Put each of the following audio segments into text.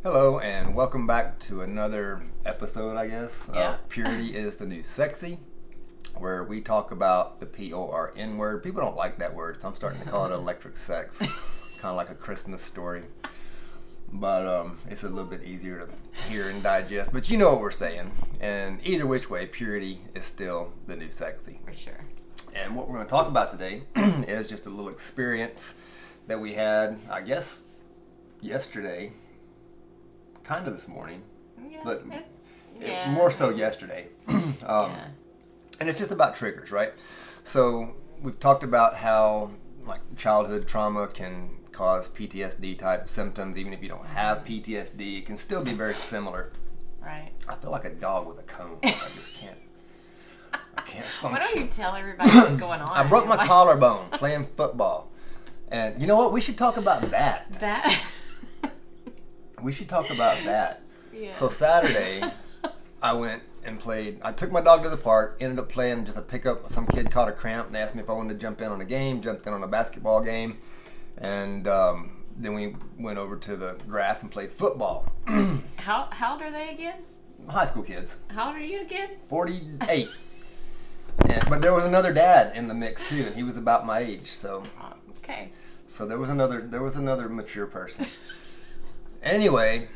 Hello and welcome back to another episode, I guess, Yeah. of Purity is the New Sexy, where we talk about the PORN word. People don't like that word, so I'm starting to call it electric sex, kind of like a Christmas story. But it's a little bit easier to hear and digest. But you know what we're saying. And either which way, Purity is still the new sexy. For sure. And what we're going to talk about today is just a little experience that we had, I guess, yesterday. Kind of this morning, Yeah. but Yeah. more so yesterday. Yeah. And it's just about triggers, right? So we've talked about how like childhood trauma can cause PTSD type symptoms. Even if you don't have PTSD, it can still be very similar. Right. I feel like a dog with a cone. I just can't. I can't function. Why don't you tell everybody what's going on? I broke my collarbone playing football, and you know what? We should talk about that. That. We should talk about that. Yeah. So Saturday, I went and played. I took my dog to the park, ended up playing just a pickup. Some kid caught a cramp and asked me if I wanted to jump in on a game, jumped in on a basketball game, and then we went over to the grass and played football. How old are they again? High school kids, How old are you again? 48. But there was another dad in the mix too, and he was about my age. So Okay. there was another mature person. Anyway,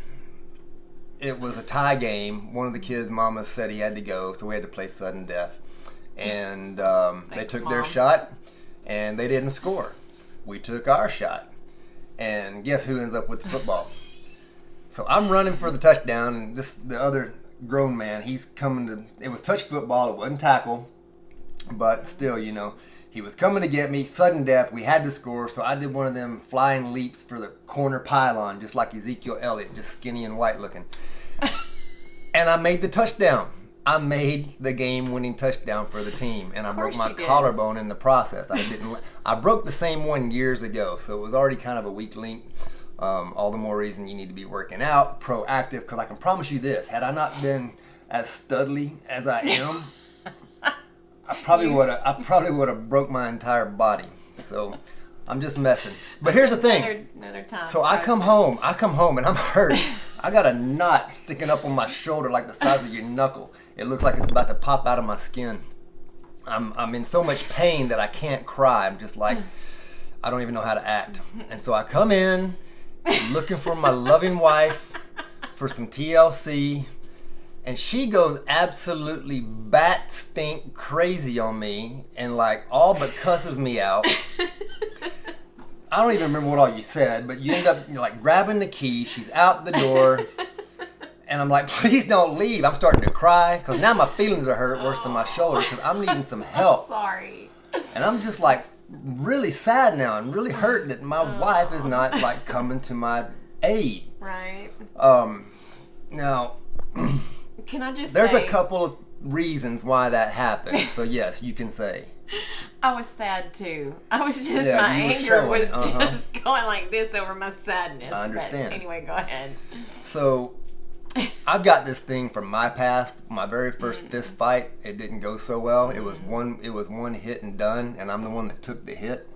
it was a tie game. One of the kids' mama said he had to go, so we had to play sudden death. And they Thanks, took their Mom. shot, and they didn't score. We took our shot, and guess who ends up with the football? So I'm running for the touchdown, and the other grown man, he's coming to. It was touch football. It wasn't tackle, but still, he was coming to get me. Sudden death. We had to score, so I did one of them flying leaps for the corner pylon, just like Ezekiel Elliott, just skinny and white looking. And I made the touchdown. I made the game-winning touchdown for the team, and I broke course my you did. collarbone in the process. I broke the same one years ago, so it was already kind of a weak link. All the more reason you need to be working out, proactive, because I can promise you this: had I not been as studly as I am, I probably would have broke my entire body. So I'm just messing. But here's the thing. Another time. So I come home and I'm hurt. I got a knot sticking up on my shoulder like the size of your knuckle. It looks like it's about to pop out of my skin. I'm in so much pain that I can't cry. I'm just like, I don't even know how to act. And so I come in looking for my loving wife for some TLC. And she goes absolutely bat stink crazy on me and like all but cusses me out. I don't even remember what all you said, but you end up like grabbing the key. She's out the door. And I'm like, please don't leave. I'm starting to cry because now my feelings are hurt worse than my shoulder because I'm needing some help. Sorry. And I'm just like really sad now and really hurt that my wife is not like coming to my aid. Right. Now... Can I just There's say, a couple of reasons why that happened. So yes, you can say. I was sad too. I was just Yeah, my you were anger showing was it, just going like this over my sadness. I But understand. anyway, go ahead. So I've got this thing from my past. My very first fist fight, it didn't go so well. It was one hit and done, and I'm the one that took the hit.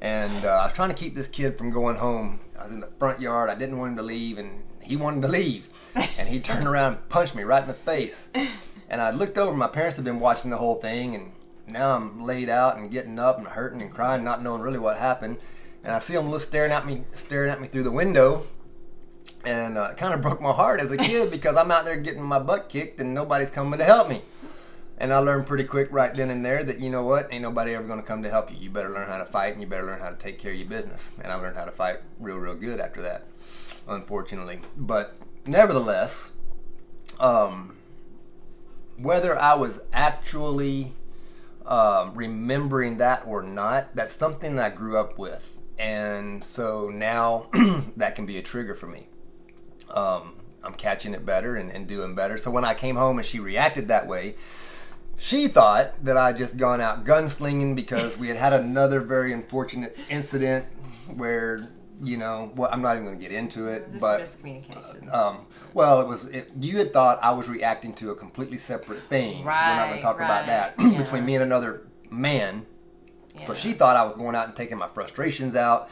And I was trying to keep this kid from going home. I was in the front yard. I didn't want him to leave, and he wanted to leave. And he turned around and punched me right in the face. And I looked over. My parents had been watching the whole thing, and now I'm laid out and getting up and hurting and crying, not knowing really what happened. And I see him staring at me through the window. And it kind of broke my heart as a kid because I'm out there getting my butt kicked and nobody's coming to help me. And I learned pretty quick right then and there that, you know what, ain't nobody ever going to come to help you. You better learn how to fight and you better learn how to take care of your business. And I learned how to fight real, real good after that, unfortunately. But nevertheless, whether I was actually remembering that or not, that's something that I grew up with. And so now that can be a trigger for me. I'm catching it better and doing better. So when I came home and she reacted that way, she thought that I'd just gone out gunslinging because we had another very unfortunate incident where, well, I'm not even going to get into it, Just but miscommunication. you had thought I was reacting to a completely separate thing. We're not going to talk about that Right. between me and another man. Yeah. So she thought I was going out and taking my frustrations out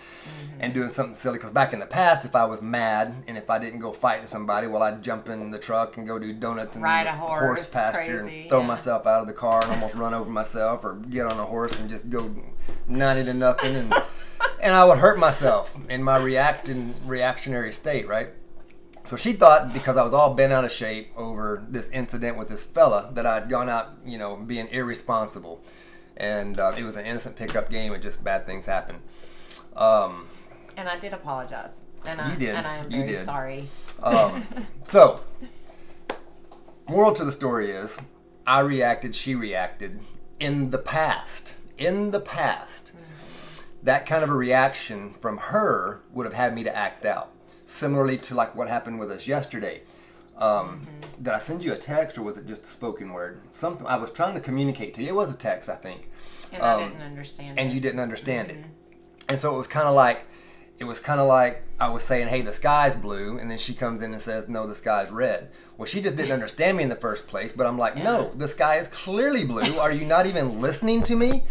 and doing something silly. Because back in the past, if I was mad and if I didn't go fighting somebody, well, I'd jump in the truck and go do donuts and Ride a horse, pasture crazy, and throw yeah. myself out of the car and almost run over myself, or get on a horse and just go 90-0, and I would hurt myself in my reactionary state, right? So she thought because I was all bent out of shape over this incident with this fella that I'd gone out, being irresponsible. And it was an innocent pickup game, and just bad things happen. And I did apologize. And You did. And I am You very did. sorry. So, moral to the story is, I reacted, she reacted. In the past, that kind of a reaction from her would have had me to act out. Similarly to like what happened with us yesterday. Did I send you a text, or was it just a spoken word? Something I was trying to communicate to you. It was a text, I think. And I didn't understand it. And you didn't understand it. And so it was kind of like I was saying, hey, the sky's blue, and then she comes in and says, no, the sky's red. Well, she just didn't understand me in the first place, but I'm like, no, the sky is clearly blue. Are you not even listening to me?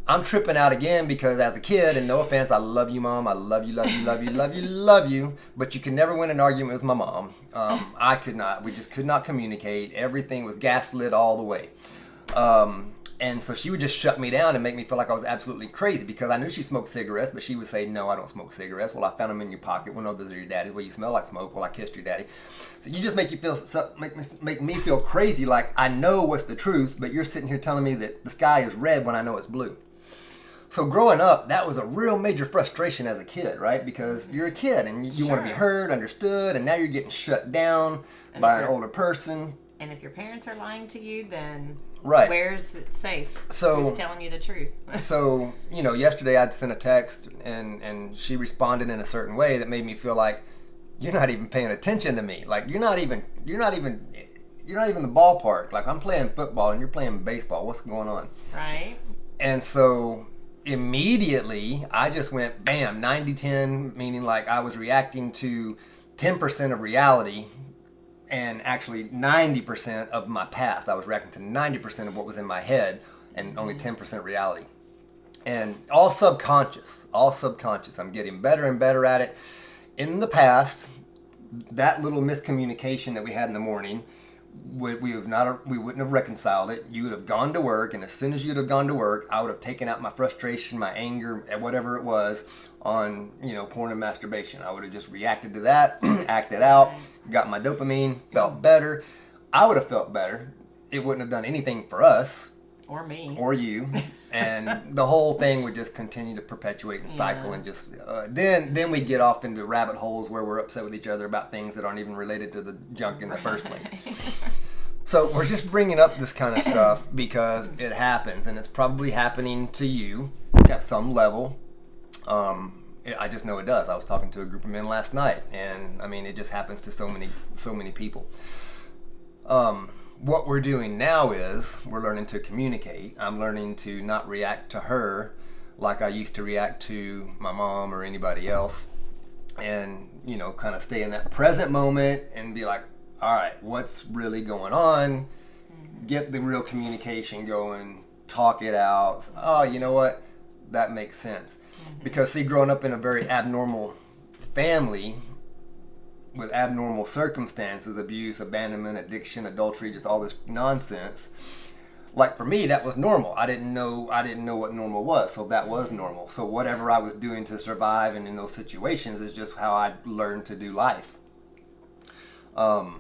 I'm tripping out again because as a kid, and no offense, I love you, Mom. I love you, love you, love you, love you, love you. But you can never win an argument with my mom. I could not. We just could not communicate. Everything was gaslit all the way. And so she would just shut me down and make me feel like I was absolutely crazy because I knew she smoked cigarettes, but she would say, no, I don't smoke cigarettes. Well, I found them in your pocket. Well, no, those are your daddy's. Well, you smell like smoke. Well, I kissed your daddy. So you just make me feel crazy, like I know what's the truth, but you're sitting here telling me that the sky is red when I know it's blue. So growing up, that was a real major frustration as a kid, right? Because you're a kid and you want to be heard, understood, and now you're getting shut down by an older person. And if your parents are lying to you, then right. Where's it safe? So, who's telling you the truth? So, yesterday I'd sent a text and she responded in a certain way that made me feel like you're not even paying attention to me. Like you're not even the ballpark. Like I'm playing football and you're playing baseball. What's going on? Right. And so immediately I just went bam, 90-10, meaning like I was reacting to 10% of reality and actually 90% of my past. I was reacting to 90% of what was in my head and only 10% reality. And all subconscious. I'm getting better and better at it. In the past, that little miscommunication that we had in the morning, we wouldn't have reconciled it. You would have gone to work, and as soon as you'd have gone to work, I would have taken out my frustration, my anger, whatever it was, on porn and masturbation. I would have just reacted to that, acted out, got my dopamine, felt better. I would have felt better. It wouldn't have done anything for us. Or me. Or you. And the whole thing would just continue to perpetuate and cycle, and just then we get off into rabbit holes where we're upset with each other about things that aren't even related to the junk in the first place. So we're just bringing up this kind of stuff because it happens, and it's probably happening to you at some level. I just know it does. I was talking to a group of men last night, and I mean, it just happens to so many people. What we're doing now is we're learning to communicate. I'm learning to not react to her like I used to react to my mom or anybody else, and kind of stay in that present moment and be like, all right, what's really going on? Get the real communication going, talk it out. Oh, you know what? That makes sense. Because see, growing up in a very abnormal family with abnormal circumstances, abuse, abandonment, addiction, adultery, just all this nonsense. Like for me, that was normal. I didn't know what normal was, so that was normal. So whatever I was doing to survive and in those situations is just how I learned to do life. Do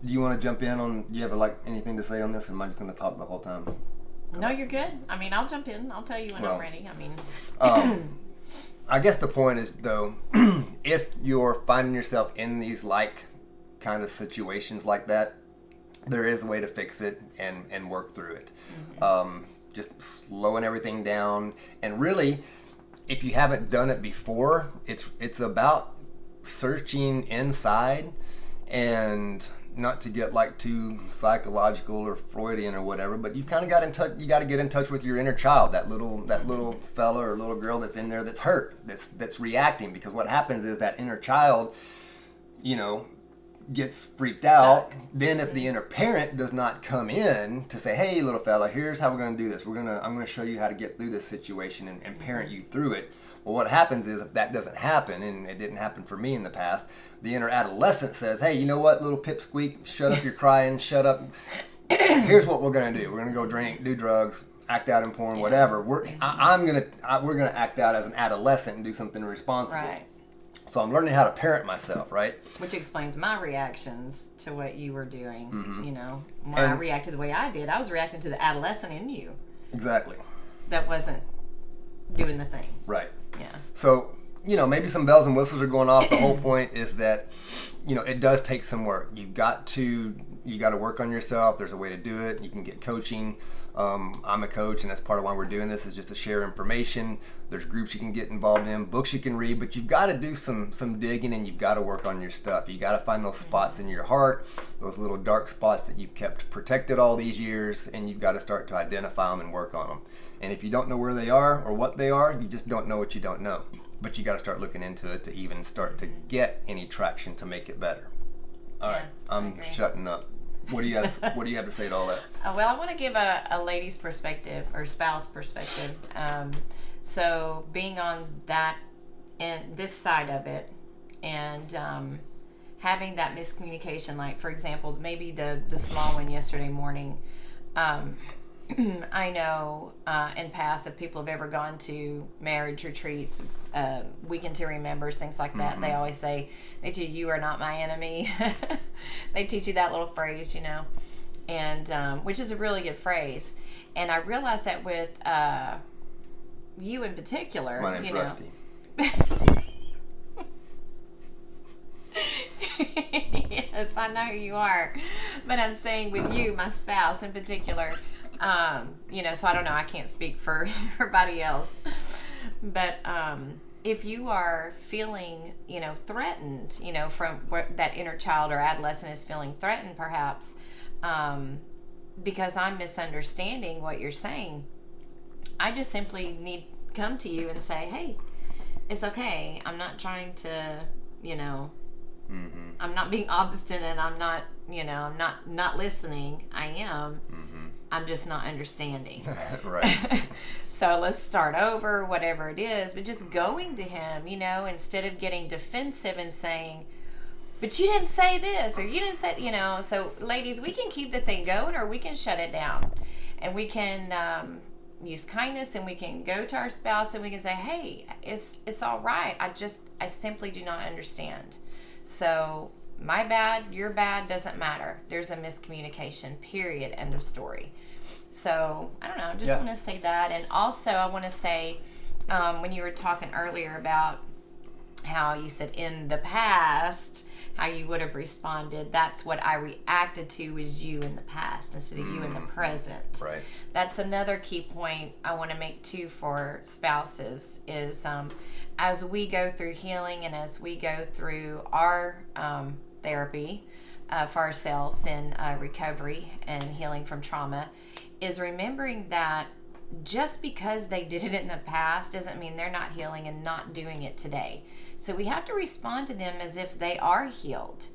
you want to jump in on? Do you have anything to say on this, or am I just going to talk the whole time? No, you're good. I mean, I'll jump in. I'll tell you when I'm ready. I mean. I guess the point is, though, if you're finding yourself in these kind of situations like that, there is a way to fix it and work through it. Just slowing everything down, and really, if you haven't done it before, it's about searching inside, and not to get too psychological or Freudian or whatever, but you kind of got in touch. You got to get in touch with your inner child, that little fella or little girl that's in there that's hurt, that's reacting. Because what happens is that inner child, gets freaked out. Then if the inner parent does not come in to say, hey, little fella, here's how we're going to do this. I'm going to show you how to get through this situation and parent you through it. Well, what happens is if that doesn't happen, and it didn't happen for me in the past, the inner adolescent says, hey, you know what, little pipsqueak, shut up, you're crying, shut up. Here's what we're going to do. We're going to go drink, do drugs, act out in porn, whatever. We're going to act out as an adolescent and do something responsible. Right. So I'm learning how to parent myself, right? Which explains my reactions to what you were doing. Mm-hmm. You know, when I reacted the way I did, I was reacting to the adolescent in you. Exactly. That wasn't doing the thing. Right. Yeah. So, you know, maybe some bells and whistles are going off. The whole point is that, you know, it does take some work. You got to work on yourself. There's a way to do it. You can get coaching. I'm a coach, and that's part of why we're doing this, is just to share information. There's groups you can get involved in, books you can read, but you've got to do some digging, and you've got to work on your stuff. You got to find those spots in your heart, those little dark spots that you've kept protected all these years, and you've got to start to identify them and work on them. And if you don't know where they are or what they are, you just don't know what you don't know. But you got to start looking into it to even start to get any traction to make it better. All right, I'm shutting up. What do you have to say to all that? Well, I want to give a lady's perspective or spouse perspective. So being on that and this side of it, and having that miscommunication, like for example, maybe the small one yesterday morning. I know in past, if people have ever gone to marriage retreats, weekend to remembers, things like that, they always say, they teach you are not my enemy. They teach you that little phrase, you know, and which is a really good phrase. And I realized that with you in particular. My name's Rusty. Yes, I know who you are. But I'm saying with you, my spouse in particular, you know, so I don't know, I can't speak for everybody else. But if you are feeling, you know, threatened, you know, from what that inner child or adolescent is feeling threatened perhaps, because I'm misunderstanding what you're saying, I just simply need to come to you and say, hey, it's okay. I'm not trying to, you know, I'm not being obstinate. I'm not, you know, I'm not listening. I am. I'm just not understanding. Right. So let's start over, whatever it is. But just going to him, you know, instead of getting defensive and saying, but you didn't say this, or you didn't say, you know. So ladies, we can keep the thing going, or we can shut it down. And we can use kindness, and we can go to our spouse and we can say, hey, it's all right. I simply do not understand. So my bad, your bad, doesn't matter. There's a miscommunication, period, end of story. So, I don't know, I just want to say that. And also, I want to say, when you were talking earlier about how you said in the past, how you would have responded, that's what I reacted to was you in the past instead of you in the present. Right. That's another key point I want to make too for spouses is as we go through healing and as we go through our therapy for ourselves in recovery and healing from trauma, is remembering that just because they did it in the past doesn't mean they're not healing and not doing it today. So we have to respond to them as if they are healed,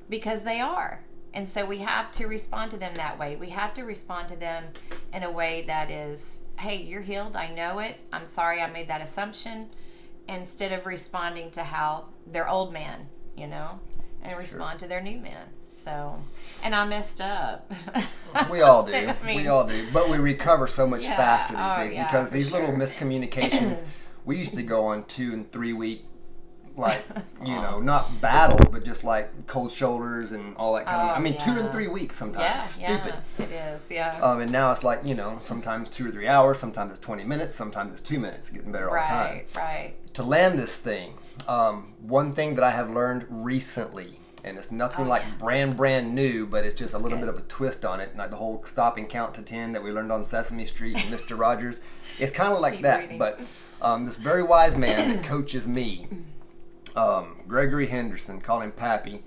because they are. And so we have to respond to them that way. We have to respond to them in a way that is, hey, you're healed. I know it. I'm sorry I made that assumption. Instead of responding to how their old man, you know, and respond to their new man. So, and I messed up. We all do. We all do. But we recover so much faster these days because these little miscommunications, we used to go on 2 and 3 week, like, you know, not battles, but just like cold shoulders and all that kind of. I mean, 2 and 3 weeks sometimes. Stupid. Yeah, it is. Yeah. And now it's like, you know, sometimes 2 or 3 hours, sometimes it's 20 minutes, sometimes it's 2 minutes, getting better all the time. Right. To land this thing, one thing that I have learned recently, and it's nothing like brand new, but it's just a little bit of a twist on it, like the whole stop and count to 10 that we learned on Sesame Street and Mr. Rogers. It's kind of like Deep that, breathing. but this very wise man that coaches me, Gregory Henderson, call him Pappy,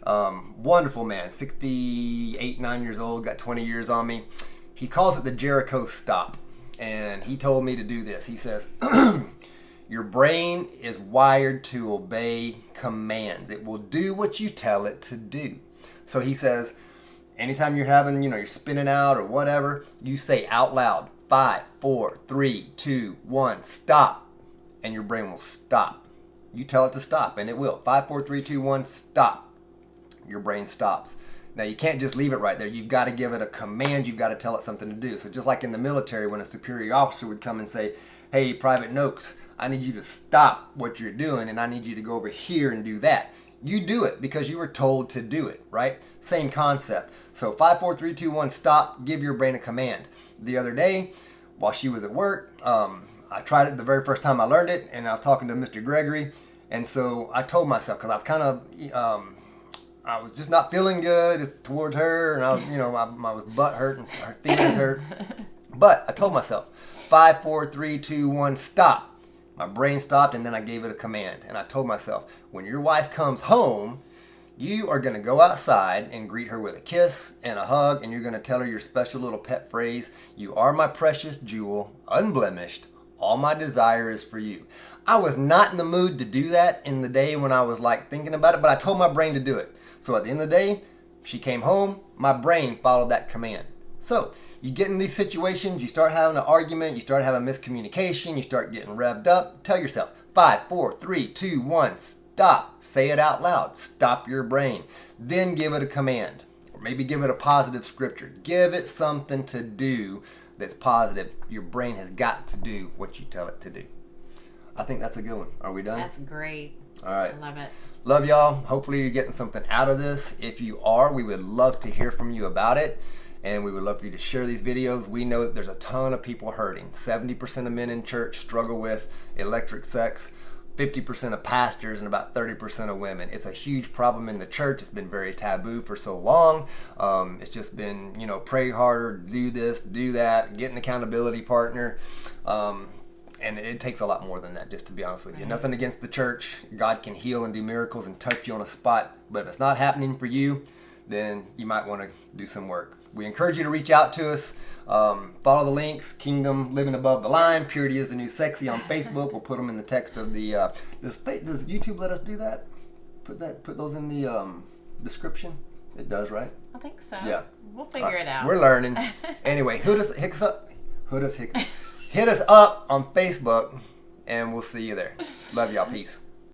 wonderful man, 68, 9 years old, got 20 years on me. He calls it the Jericho stop, and he told me to do this. He says, Your brain is wired to obey commands. It will do what you tell it to do. So he says, anytime you're having, you're spinning out or whatever, you say out loud, 5, 4, 3, 2, 1, stop. And your brain will stop. You tell it to stop, and it will. 5, 4, 3, 2, 1, stop. Your brain stops. Now, you can't just leave it right there. You've got to give it a command. You've got to tell it something to do. So just like in the military, when a superior officer would come and say, hey, Private Noakes, I need you to stop what you're doing, and I need you to go over here and do that. You do it because you were told to do it, right? Same concept. So 5, 4, 3, 2, 1, stop. Give your brain a command. The other day, while she was at work, I tried it the very first time I learned it, and I was talking to Mr. Gregory, and so I told myself, because I was kind of, I was just not feeling good towards her, and I was, I was butt hurt and her feelings hurt. But I told myself, 5, 4, 3, 2, 1, stop. My brain stopped, and then I gave it a command, and I told myself, when your wife comes home, you are going to go outside and greet her with a kiss and a hug, and you're going to tell her your special little pet phrase, you are my precious jewel, unblemished. All my desire is for you. I was not in the mood to do that in the day when I was thinking about it, but I told my brain to do it. So at the end of the day, she came home, my brain followed that command. So you get in these situations, you start having an argument, you start having miscommunication, you start getting revved up. Tell yourself, 5, 4, 3, 2, 1, stop. Say it out loud. Stop your brain. Then give it a command. Or maybe give it a positive scripture. Give it something to do that's positive. Your brain has got to do what you tell it to do. I think that's a good one. Are we done? That's great. All right. I love it. Love y'all. Hopefully you're getting something out of this. If you are, we would love to hear from you about it. And we would love for you to share these videos. We know that there's a ton of people hurting. 70% of men in church struggle with electric sex. 50% of pastors and about 30% of women. It's a huge problem in the church. It's been very taboo for so long. It's just been, pray harder, do this, do that, get an accountability partner. And it takes a lot more than that, just to be honest with you. Right. Nothing against the church. God can heal and do miracles and touch you on a spot. But if it's not happening for you, then you might want to do some work. We encourage you to reach out to us. Follow the links. Kingdom Living Above the Line. Purity is the New Sexy on Facebook. We'll put them in the text of the. Does YouTube let us do that? Put those in the description. It does, right? I think so. Yeah. We'll figure it out. We're learning. Anyway, hit us up on Facebook, and we'll see you there. Love y'all. Peace.